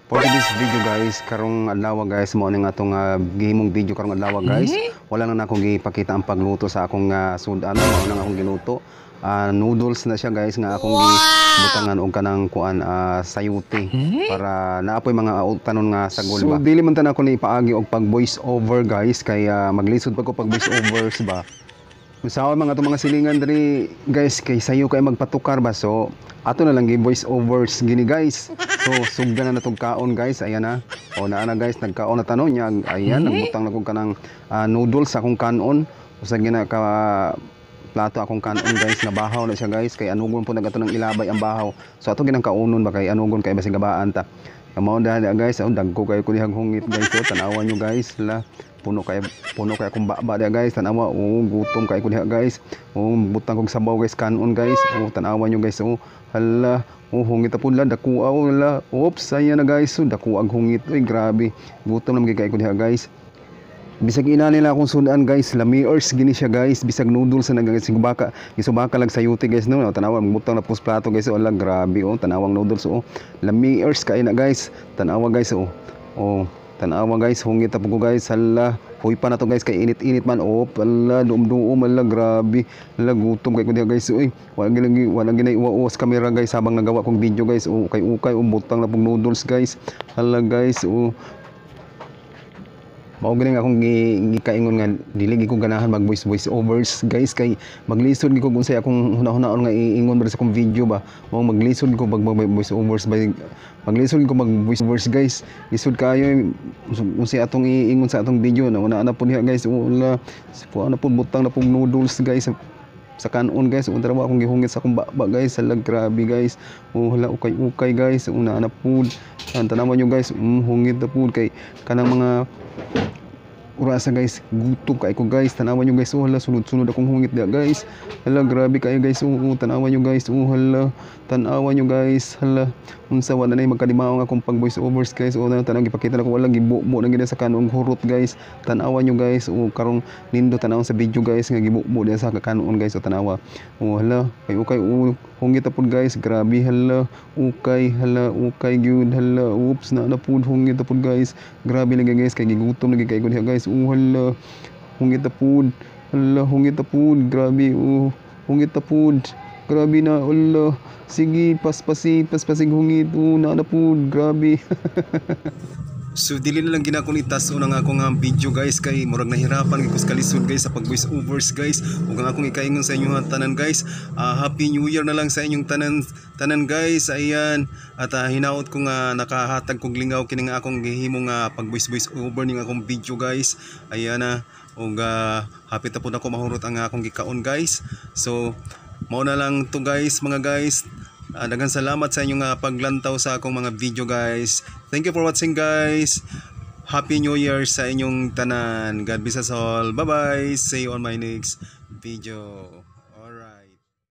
For this video guys, karong adlaw guys, mao ni nga atong gihimong video karong adlaw guys. Wala na akong gipakita ang pagluto sa akong sudan, mao na akong giluto. Noodles na siya guys nga akong gibutangan og kanang kuan sayuti para naapoy mga tanon nga sagol ba. So dili man tan ako ni ipaagi og pag voice over guys kay maglisod pa ko pag voice overs ba. Usawa mga itong mga silingan diri guys kay sayo kay magpatukar ba, so ato na lang gi voice overs gini guys. So sugdan na natong kaon guys, ayan na. O naa na guys, nagkaon na tanon niya, ayan nagbutang na kog kanang noodles sa akong kanon. Usa gina ka plato akong kanon guys, nabahaw na siya guys kay anugon po nagato ng ilabay ang bahaw. So ato ginang kaunon ba kay anugon kay basig gabaan ta. Mao dahil guys, dagko kay ko dihang hungit guys. So tanawan nyo guys, la puno kay akong baba dia guys, tanawa gutom kay ko diha guys. Butang kog sabaw guys kanon guys. Tanawan nyo guys. Hala, hungit apud la dakuaw la. Oops, saya na guys. Dakuag hungit. Oy grabe. Gutom na kay ko diha guys. Bisag ina nila akong sudan guys, lamiers gini siya guys, bisag noodles na nagsubaka, isubaka lang sayuti guys no. Tanawa butang na pus plato guys, wala grabe tanawang noodles lamiers kay na guys. Tanawa guys tanawa guys, hungit pa ko guys. Hala, huy pa na to guys kay init-init man. Pala duom-duom ala grabe. Hala gutom kay ko diha guys. Oy, wala ginay uwas camera guys habang nagawa kong video guys. Kay ukay butang na pug noodles guys. Hala guys, mao gani akong gikaingon nga dili gi ko ganahan mag voice overs guys kay maglisod gi ko unsay akong hunahon nga iingon sa akong video ba. Mao maglisod ko mag voice overs ba, maglisod ko mag voice overs guys. Lisod kayo unsay atong iingon sa atong video na una na pud diha guys. Wala na pud butang na pud noodles guys sa kanon guys. Unta ra akong gihungit sa akong baba guys. Hala grabe guys. Hala ukay guys. Una na pud tanawan nyo guys, hungit na pud kay kanang mga urasa guys. Gutom kay ko guys. Tanawan nyo guys. Hala sunod-sunod akong hungit dia guys. Hala grabe kayo guys. Tanawan nyo guys. Hala tanawan nyo guys. Hala unsa wala na magkalimaw nga akong pag voice overs guys. Tanang gipakita na ko wala gibubo na gid sa kanong hurot guys. Tanawan nyo guys. Karong nindo tanawon sa video guys nga gibubo dia sa kanon guys. Tanawa. Hala kay ukay hungit na pud guys. Grabe hala ukay. Hala ukay gyud. Hala oops na pud hungit na pud guys. Grabe lagi guys kay gigutom lagi kay ko diha guys. Hala hungit na pud. Hala hungit na pud. Grabe hungit na pud. Grabe na. Hala sige paspasig hungit. Na pud grabe. So dili na lang ginakon itaso ng akong video guys kay murag nahirapan gyud ko sa kalisod guys sa pag voice overs guys. Ug ang akong ikaingon sa inyo tanan guys, happy new year na lang sa inyong tanan guys. Ayan, at hinaot ko nga nakahatag kog lingaw kini nga akong gihimo nga pag voice over ning akong video guys. Ayan na, ug hapit na pud ako mahurot ang akong gikaon guys. So mao na lang to guys mga guys. Daghang salamat sa inyong paglantaw sa akong mga video guys. Thank you for watching guys. Happy New Year sa inyong tanan. God bless us all. Bye bye. See you on my next video.